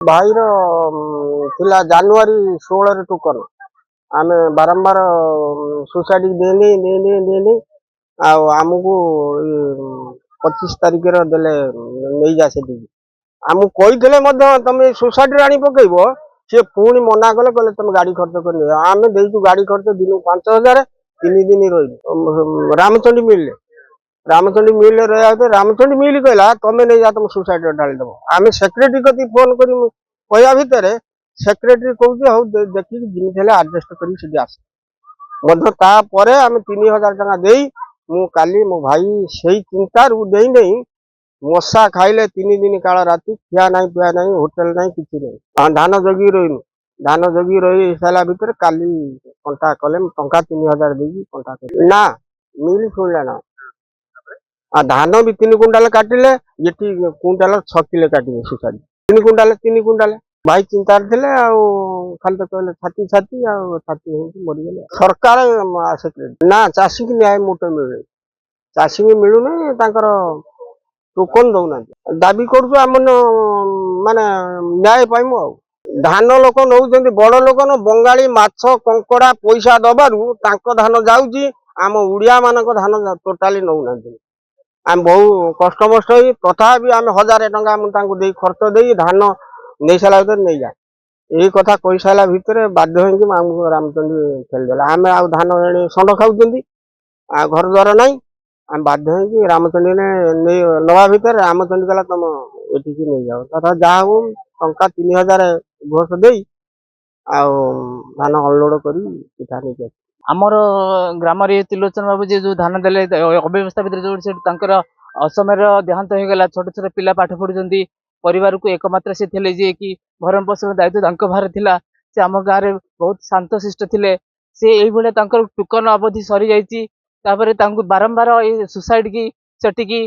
भाईर थिला जनवरी 16 रे टोकन आमे बारंबार सोसाइटी देने आमको 25 तारिख देले नहीं जा से आमको कही तुम सोसाइटी आनी पकईब सी पुणी मना कले कहले तुम गाड़ी खर्च कर आम देचु गाड़ी खर्च दिन 5000 3 दिन रही रामचंडी मिल रामचंडी मिल रहा रामचंडी मिल कहला तुम नहीं जा तुम सोसाइटी ढालीदेव आम सेक्रेटरी कति फोन कर कहया भितर सेक्रेटरी कहूँ हौ देखिए जिन आडजस्ट कर आम 3000 टका दे मु काली मो भाई से चिंतार नहीं मशा खाइले 3 दिन काल राति खिया ना पिया ना होटेल ना कि नहीं धान जगी रही धान जगी रही सारा भितर काली कंटा कले टंका 3000 दे कंटा ना मिल शुणला ना धान भी 3 कुंटाल काटिले ये कुंटाल 6 किलो काटे सोसाइटी 3 कुंटाल भाई चिंतार थे खाली तो कहले छाती छाती छाती मरीगले सरकार ना चाषी की न्याय मोटे मिले चाषी की मिलूनी टोकन दौना दाबी करुम माने न्याय पाइमु धान लोक नौ बड़ लोक न बंगाली माछ कंकड़ा पैसा दबारू धान जाऊँगी आम उड़िया मान धान टोटाली नौना आम बहु कष्ट मस्ट तथापि आम 1000 टका दे खर्च दे धान नहीं सारा भर नहीं जा यही कथा कही सारा भितर बाध्य हो रामचंडी खेलदेला आम आ धान षंड खाऊँ घर द्वार ना आम बाध्य हो रामचंडी ने नवा भितर रामचंडी कहला तुम ये नहीं जाओ तथा जहाँ हूँ टंका 3000 घोष दे धान अनलोड कर पिठा नहीं आमर ग्राम त्रिलोचन बाबू जी जो धान देले अव्यवस्था भितर जो असमय देहांत हो गला छोट छोट पिला पाठ पढ़ुं परिवार को एकमात्र से थे जी कि भरण पोषण दायित्व बाहर थिला से आम गाँव में बहुत शांत शिष्ट थे से ये टोकन अवधि सरी जापर बारंबार ये सोसाइट की सेटिकी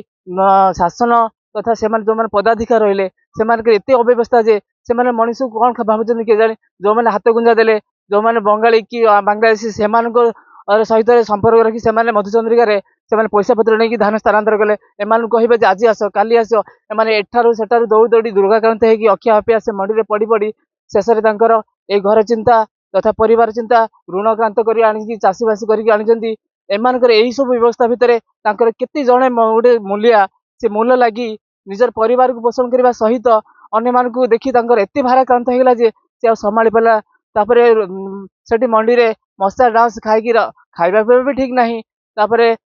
शासन तथा से जो मैंने पदाधिकार रहिले से एत अव्यवस्था जे से मनीष को कौन भावुं किए जाए जो मैंने हाथ गुंजा देले जो मैंने बंगाली कि बांग्लादेशी से सहित संपर्क रखी से मधुचंद्रिका से पैसा पत्र नहीं धान स्थानांतर कले एम कहे आज आस काली आस एमाने एठारू सेठारू दौड़ी दौड़ी दुर्गाक्रांत होगी अखिया हपिया से मंडी में पड़ी पड़ी शेष में घर चिंता तथा परिवार चिंता ऋणक्रांत कर चाषीबासी करके एमानकर यही सब व्यवस्था भितर केते जणे गोटे मूलिया से मूल लगी निजर परिवार को पोषण करने सहित अन्य मानक देखी एत भाराक्रांत होगा जे से संभाली पाला से मंडी में मशा डांस खाई खाଇବା भी ठीक ना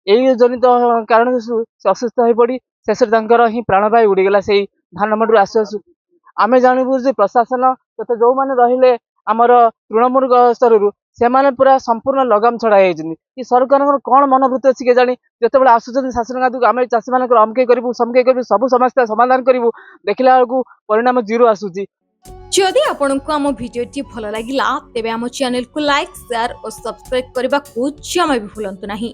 यही जनित कारण असुस्थ हो पड़ी शेष ही प्राणवायु उड़ीगला से धान मंडी आसु आसु आम जानबू प्रशासन तथा जो मैंने रहिले आमर तृणमूल स्तर से पूरा संपूर्ण लगाम छड़ाई कि सरकार कौन मनोवृत्ति अच्छी के जानी जो आसुच्च शासन गादी आम चाषी मान अमके करूँ समके करूँ सब समस्या समाधान करूँ देखला बेलू परिणाम जीरो आसूची जदि आपंक आम भिडी भल लगा तेब आम चैनल को लाइक शेयर और सब्सक्राइब करने को जमा भी भूलु नहीं।